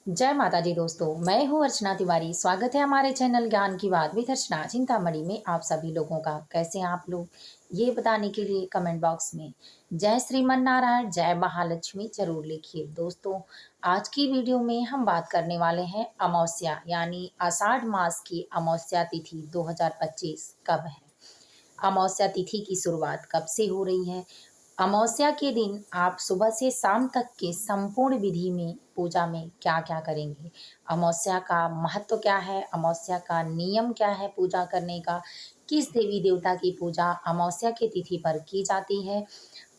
जय माता दी दोस्तों, मैं हूँ अर्चना तिवारी। स्वागत है हमारे चैनल ज्ञान की बात विद अर्चना चिंतामणि में आप सभी लोगों का। कैसे हैं आप लोग, ये बताने के लिए कमेंट बॉक्स में जय श्रीमन नारायण जय महालक्ष्मी जरूर लिखिए। दोस्तों, आज की वीडियो में हम बात करने वाले हैं अमावस्या यानी आषाढ़ मास की अमावस्या तिथि 2025 कब है। अमावस्या तिथि की शुरुआत कब से हो रही है। अमावस्या के दिन आप सुबह से शाम तक के संपूर्ण विधि में पूजा में क्या क्या करेंगे। अमावस्या का महत्व क्या है, अमावस्या का नियम क्या है पूजा करने का, किस देवी देवता की पूजा अमावस्या की तिथि पर की जाती है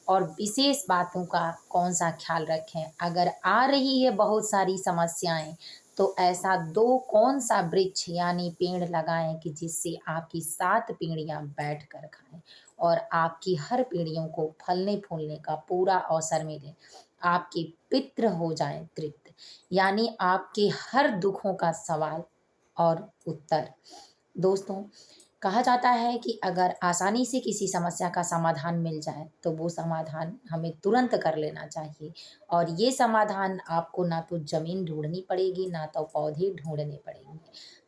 और विशेष बातों का कौन सा ख्याल रखें। अगर आ रही है बहुत सारी समस्याएं तो ऐसा दो कौन सा वृक्ष यानी पेड़ लगाएं कि जिससे आपकी 7 पीढ़ियां बैठ कर खाएं और आपकी हर पीढ़ियों को फलने फूलने का पूरा अवसर मिले। आपके पितृ हो जाएं तृप्त, यानी आपके हर दुखों का सवाल और उत्तर। दोस्तों, कहा जाता है कि अगर आसानी से किसी समस्या का समाधान मिल जाए तो वो समाधान हमें तुरंत कर लेना चाहिए। और ये समाधान आपको ना तो ज़मीन ढूंढनी पड़ेगी ना तो पौधे ढूंढने पड़ेंगे।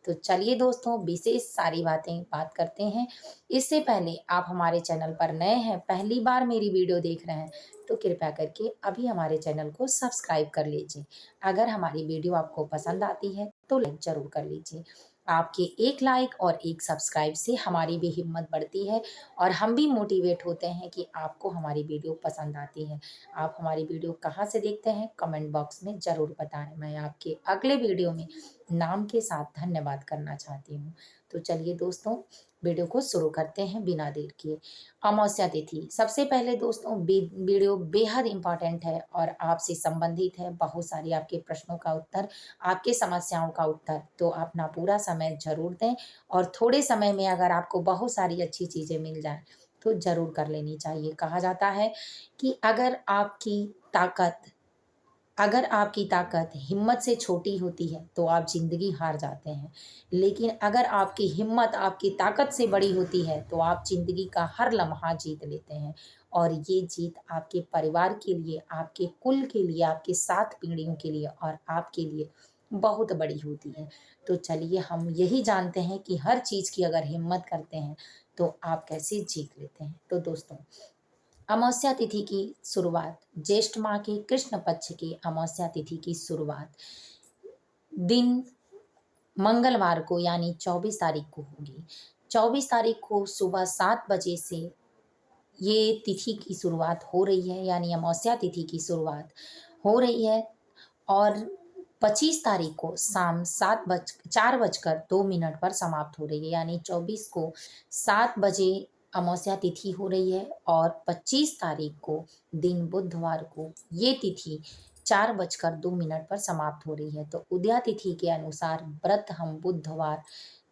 तो चलिए दोस्तों, विशेष सारी बातें बात करते हैं। इससे पहले आप हमारे चैनल पर नए हैं, पहली बार मेरी वीडियो देख रहे हैं, तो कृपया करके अभी हमारे चैनल को सब्सक्राइब कर लीजिए। अगर हमारी वीडियो आपको पसंद आती है तो लाइक ज़रूर कर लीजिए। आपके एक लाइक और एक सब्सक्राइब से हमारी भी हिम्मत बढ़ती है और हम भी मोटिवेट होते हैं कि आपको हमारी वीडियो पसंद आती है। आप हमारी वीडियो कहाँ से देखते हैं कमेंट बॉक्स में ज़रूर बताएं। मैं आपके अगले वीडियो में नाम के साथ धन्यवाद करना चाहती हूँ। तो चलिए दोस्तों, वीडियो को शुरू करते हैं बिना देर किए। अमावस्या तिथि, सबसे पहले दोस्तों वीडियो बेहद इम्पॉर्टेंट है और आपसे संबंधित है। बहुत सारी आपके प्रश्नों का उत्तर, आपके समस्याओं का उत्तर, तो अपना पूरा समय ज़रूर दें और थोड़े समय में अगर आपको बहुत सारी अच्छी चीज़ें मिल जाएँ तो ज़रूर कर लेनी चाहिए। कहा जाता है कि अगर आपकी ताकत हिम्मत से छोटी होती है तो आप ज़िंदगी हार जाते हैं। लेकिन अगर आपकी हिम्मत आपकी ताकत से बड़ी होती है तो आप ज़िंदगी का हर लम्हा जीत लेते हैं। और ये जीत आपके परिवार के लिए, आपके कुल के लिए, आपके 7 पीढ़ियों के लिए और आपके लिए बहुत बड़ी होती है। तो चलिए हम यही जानते हैं कि हर चीज़ की अगर हिम्मत करते हैं तो आप कैसे जीत लेते हैं। तो दोस्तों, अमावस्या तिथि की शुरुआत, ज्येष्ठ माह के कृष्ण पक्ष की अमावस्या तिथि की शुरुआत दिन मंगलवार को यानी 24 तारीख को होगी। 24 तारीख को सुबह 7 बजे से ये तिथि की शुरुआत हो रही है, यानी अमावस्या तिथि की शुरुआत हो रही है। और 25 तारीख को शाम 4 बजकर 2 मिनट पर समाप्त हो रही है, यानी 24 को 7 बजे अमावस्या तिथि हो रही है और 25 तारीख को दिन बुधवार को ये तिथि 4 बजकर 2 मिनट पर समाप्त हो रही है। तो उदया तिथि के अनुसार व्रत हम बुधवार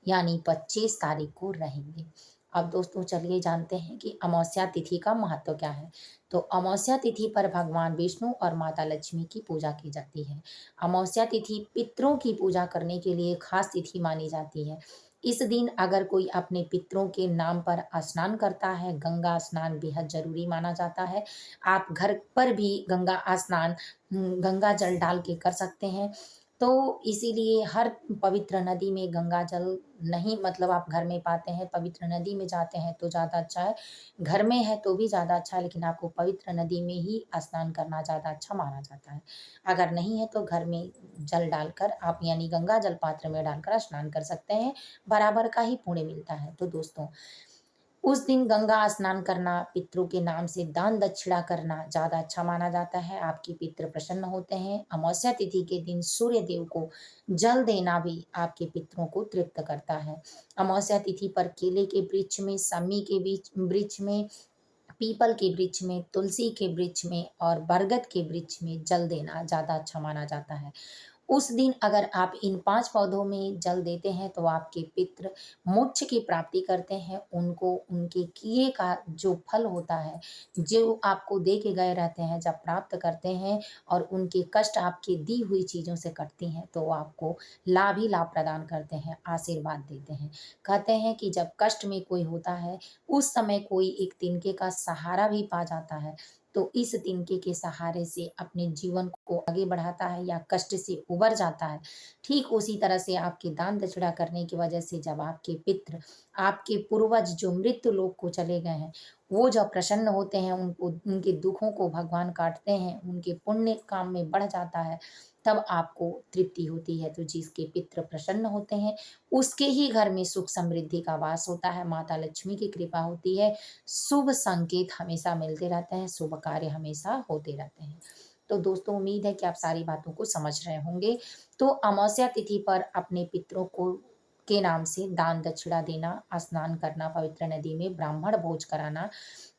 यानी 25 तारीख को रहेंगे। अब दोस्तों चलिए जानते हैं कि अमावस्या तिथि का महत्व क्या है। तो अमावस्या तिथि पर भगवान विष्णु और माता लक्ष्मी की पूजा की जाती है। अमावस्या तिथि पितरों की पूजा करने के लिए खास तिथि मानी जाती है। इस दिन अगर कोई अपने पितरों के नाम पर स्नान करता है, गंगा स्नान बेहद जरूरी माना जाता है। आप घर पर भी गंगा स्नान गंगा जल डाल के कर सकते हैं। तो इसीलिए हर पवित्र नदी में गंगा जल नहीं, मतलब आप घर में पाते हैं, पवित्र नदी में जाते हैं तो ज़्यादा अच्छा है। घर में है तो भी ज़्यादा अच्छा है, लेकिन आपको पवित्र नदी में ही स्नान करना ज़्यादा अच्छा माना जाता है। अगर नहीं है तो घर में जल डालकर आप यानी गंगा जल पात्र में डालकर स्नान कर सकते हैं, बराबर का ही पुण्य मिलता है। तो दोस्तों, उस दिन गंगा स्नान करना, पितरों के नाम से दान दक्षिणा करना ज़्यादा अच्छा माना जाता है। आपके पितृ प्रसन्न होते हैं। अमावस्या तिथि के दिन सूर्य देव को जल देना भी आपके पितरों को तृप्त करता है। अमावस्या तिथि पर केले के वृक्ष में, समी के बीच वृक्ष में, पीपल के वृक्ष में, तुलसी के वृक्ष में और बरगद के वृक्ष में जल देना ज़्यादा अच्छा माना जाता है। उस दिन अगर आप इन 5 पौधों में जल देते हैं तो आपके पितृ मोक्ष की प्राप्ति करते हैं। उनको उनके किए का जो फल होता है, जो आपको दे के गए रहते हैं, जब प्राप्त करते हैं और उनके कष्ट आपकी दी हुई चीज़ों से कटती हैं तो आपको लाभ ही लाभ प्रदान करते हैं, आशीर्वाद देते हैं। कहते हैं कि जब कष्ट में कोई होता है उस समय कोई एक तिनके का सहारा भी पा जाता है। तो इस तिनके के सहारे से अपने जीवन को आगे बढ़ाता है या कष्ट से उबर जाता है, ठीक उसी तरह से आपके दान दक्षिणा करने की वजह से जब आपके पितृ, आपके पूर्वज जो मृत्यु लोक को चले गए हैं, वो जब प्रसन्न होते हैं, उनको उनके दुखों को भगवान काटते हैं, उनके पुण्य काम में बढ़ जाता है, तब आपको तृप्ति होती है। तो जिसके पितृ प्रसन्न होते हैं, उसके ही घर में सुख समृद्धि का वास होता है, माता लक्ष्मी की कृपा होती है, शुभ संकेत हमेशा मिलते रहते हैं, शुभ कार्य हमेशा होते रहते हैं। तो दोस्तों, उम्मीद है कि आप सारी बातों को समझ रहे होंगे। तो अमावस्या तिथि पर अपने पितरों को के नाम से दान दक्षिणा देना, स्नान करना, पवित्र नदी में ब्राह्मण भोज कराना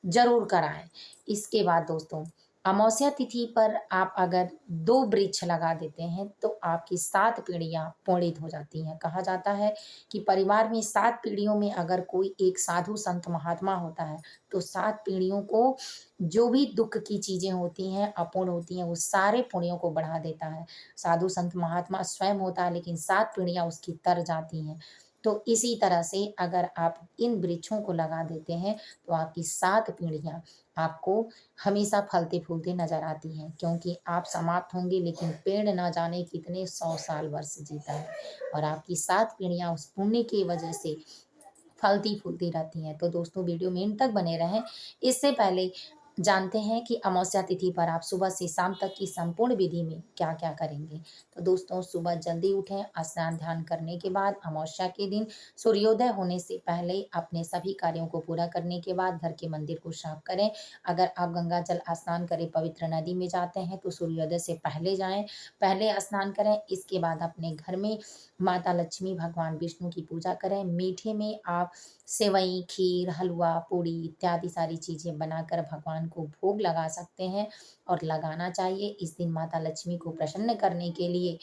ज़रूर कराएँ। इसके बाद दोस्तों, अमावस्या तिथि पर आप अगर 2 वृक्ष लगा देते हैं, तो आपकी 7 पीढ़ियाँ पुनीत हो जाती हैं। कहा जाता है कि परिवार में 7 पीढ़ियों में अगर कोई एक साधु संत महात्मा होता है, तो 7 पीढ़ियों को जो भी दुःख की चीज़ें होती हैं, अपूर्ण होती हैं, वो सारे पुण्यों को बढ़ा देता है। साधु संत महात्मा स्वयं होता है, लेकिन 7 पीढ़ियाँ उसकी तर जाती हैं। तो इसी तरह से अगर आप इन वृक्षों को लगा देते हैं, तो आपकी 7 पीढ़ियाँ आपको हमेशा फलते-फूलते नज़र आती हैं, क्योंकि आप समाप्त होंगे, लेकिन पेड़ ना जाने कितने 100 साल वर्ष जीता है और आपकी 7 पीढ़ियाँ उस पुण्य की वजह से फलती-फूलती रहती हैं। तो दोस्तों, वीडियो में एंड तक बने रहें। इससे पहले जानते हैं कि अमावस्या तिथि पर आप सुबह से शाम तक की संपूर्ण विधि में क्या-क्या करेंगे। तो दोस्तों, सुबह जल्दी उठें, स्नान ध्यान करने के बाद अमावस्या के दिन सूर्योदय होने से पहले अपने सभी कार्यों को पूरा करने के बाद घर के मंदिर को साफ करें। अगर आप गंगा जल स्नान करें, पवित्र नदी में जाते हैं, तो सूर्योदय से पहले जाएँ, पहले स्नान करें। इसके बाद अपने घर में माता लक्ष्मी, भगवान विष्णु की पूजा करें। मीठे में आप सेवई, खीर, हलवा, पूड़ी इत्यादि सारी चीज़ें बनाकर भगवान को भोग लगा सकते हैं और लगाना चाहिए। इस दिन माता लक्ष्मी को प्रसन्न करने के लिए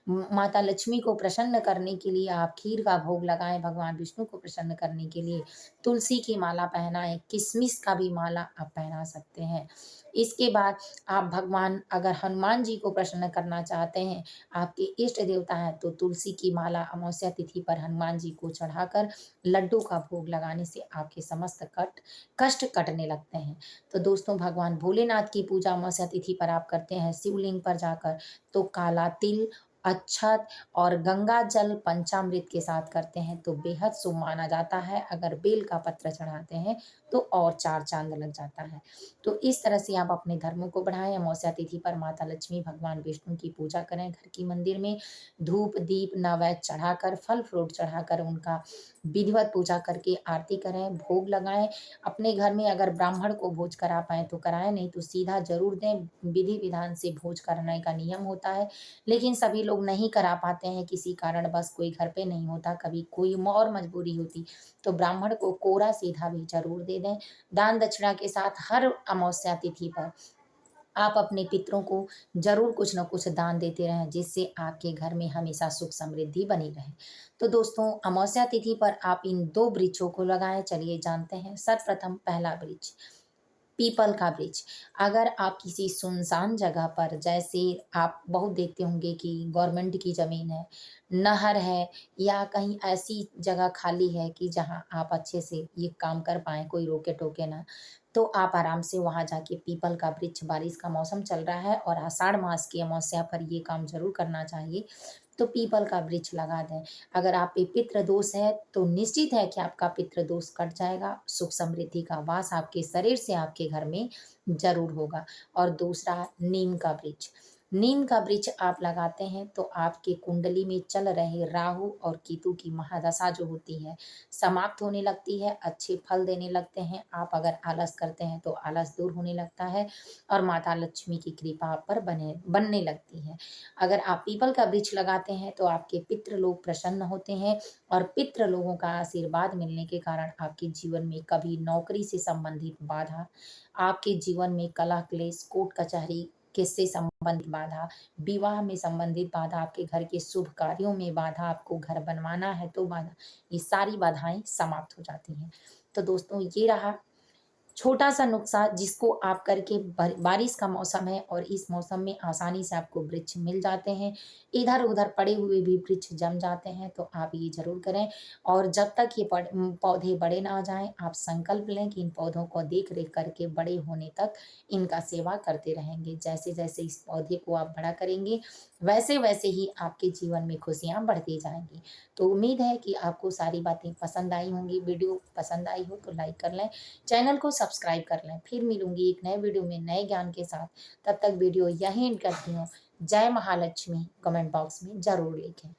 माता लक्ष्मी को प्रसन्न करने के लिए आप खीर का भोग लगाएँ, भगवान विष्णु को प्रसन्न करने के लिए तुलसी की माला पहनाएँ, किशमिश का भी माला आप पहना सकते हैं। इसके बाद आप भगवान अगर हनुमान जी को प्रसन्न करना चाहते हैं, आपके इष्ट देवता हैं, तो तुलसी की माला अमावस्या तिथि पर हनुमान जी को चढ़ाकर लड्डू का भोग लगाने से आपके समस्त कष्ट कटने लगते हैं। तो दोस्तों, भगवान भोलेनाथ की पूजा अमावस्या तिथि पर आप करते हैं शिवलिंग पर जाकर, तो काला तिल, अक्षत और गंगा जल पंचामृत के साथ करते हैं, तो बेहद शुभ माना जाता है। अगर बेल का पत्र चढ़ाते हैं, तो और 4 चाँद लग जाता है। तो इस तरह से आप अपने धर्मों को बढ़ाएँ। अमावस्या तिथि पर माता लक्ष्मी, भगवान विष्णु की पूजा करें। घर की मंदिर में धूप, दीप, नैवेद्य चढ़ाकर, फल फ्रूट चढ़ाकर उनका विधिवत पूजा करके आरती करें, भोग लगाएँ। अपने घर में अगर ब्राह्मण को भोज करा पाएँ तो कराएँ, नहीं तो सीधा ज़रूर दें। विधि-विधान से भोज कराने का नियम होता है, लेकिन सभी लोग नहीं करा पाते हैं, किसी कारणवश कोई घर पे नहीं होता, कभी कोई और मजबूरी होती, तो ब्राह्मण को कोरा सीधा भी ज़रूर दे दें। दान दक्षिणा के साथ हर अमावस्या तिथि पर आप अपने पितरों को ज़रूर कुछ न कुछ दान देते रहें, जिससे आपके घर में हमेशा सुख समृद्धि बनी रहे। तो दोस्तों, अमावस्या तिथि पर आप इन 2 वृक्षों को लगाएँ। चलिए जानते हैं। सर्वप्रथम पहला वृक्ष पीपल का वृक्ष। अगर आप किसी सुनसान जगह पर, जैसे आप बहुत देखते होंगे कि गवर्नमेंट की ज़मीन है, नहर है या कहीं ऐसी जगह खाली है कि जहाँ आप अच्छे से ये काम कर पाएँ, कोई रोके-टोके ना, तो आप आराम से वहाँ जाके पीपल का वृक्ष, बारिश का मौसम चल रहा है और आषाढ़ मास की अमावस्या पर ये काम ज़रूर करना चाहिए, तो पीपल का वृक्ष लगा दें। अगर आप पे पितृ दोष है, तो निश्चित है कि आपका पितृ दोष कट जाएगा, सुख समृद्धि का वास आपके शरीर से आपके घर में ज़रूर होगा। और दूसरा, नीम का वृक्ष। नीम का वृक्ष आप लगाते हैं, तो आपकी कुंडली में चल रहे राहु और केतु की महादशा जो होती है, समाप्त होने लगती है, अच्छे फल देने लगते हैं। आप अगर आलस करते हैं, तो आलस दूर होने लगता है और माता लक्ष्मी की कृपा आप पर बनने लगती है। अगर आप पीपल का वृक्ष लगाते हैं, तो आपके पितृ लोग प्रसन्न होते हैं और पितृ लोगों का आशीर्वाद मिलने के कारण आपके जीवन में कभी नौकरी से संबंधित बाधा, आपके जीवन में कलह क्लेश, कोर्ट कचहरी के से संबंधित बाधा, विवाह में संबंधित बाधा, आपके घर के शुभ कार्यों में बाधा, आपको घर बनवाना है तो बाधा, ये सारी बाधाएँ समाप्त हो जाती हैं। तो दोस्तों, ये रहा छोटा सा नुस्खा जिसको आप करके बारिश का मौसम है और इस मौसम में आसानी से आपको वृक्ष मिल जाते हैं। इधर उधर पड़े हुए भी वृक्ष जम जाते हैं, तो आप ये जरूर करें। और जब तक ये पौधे बड़े ना हो जाएं, आप संकल्प लें कि इन पौधों को देख रेख करके बड़े होने तक इनका सेवा करते रहेंगे। जैसे जैसे इस पौधे को आप बड़ा करेंगे, वैसे वैसे ही आपके जीवन में खुशियां बढ़ती जाएंगी। तो उम्मीद है कि आपको सारी बातें पसंद आई होंगी। वीडियो पसंद आई हो तो लाइक कर लें, चैनल को सब्सक्राइब कर लें। फिर मिलूंगी एक नए वीडियो में नए ज्ञान के साथ। तब तक वीडियो यहीं एंड करती हूँ। जय महालक्ष्मी कमेंट बॉक्स में जरूर लिखें।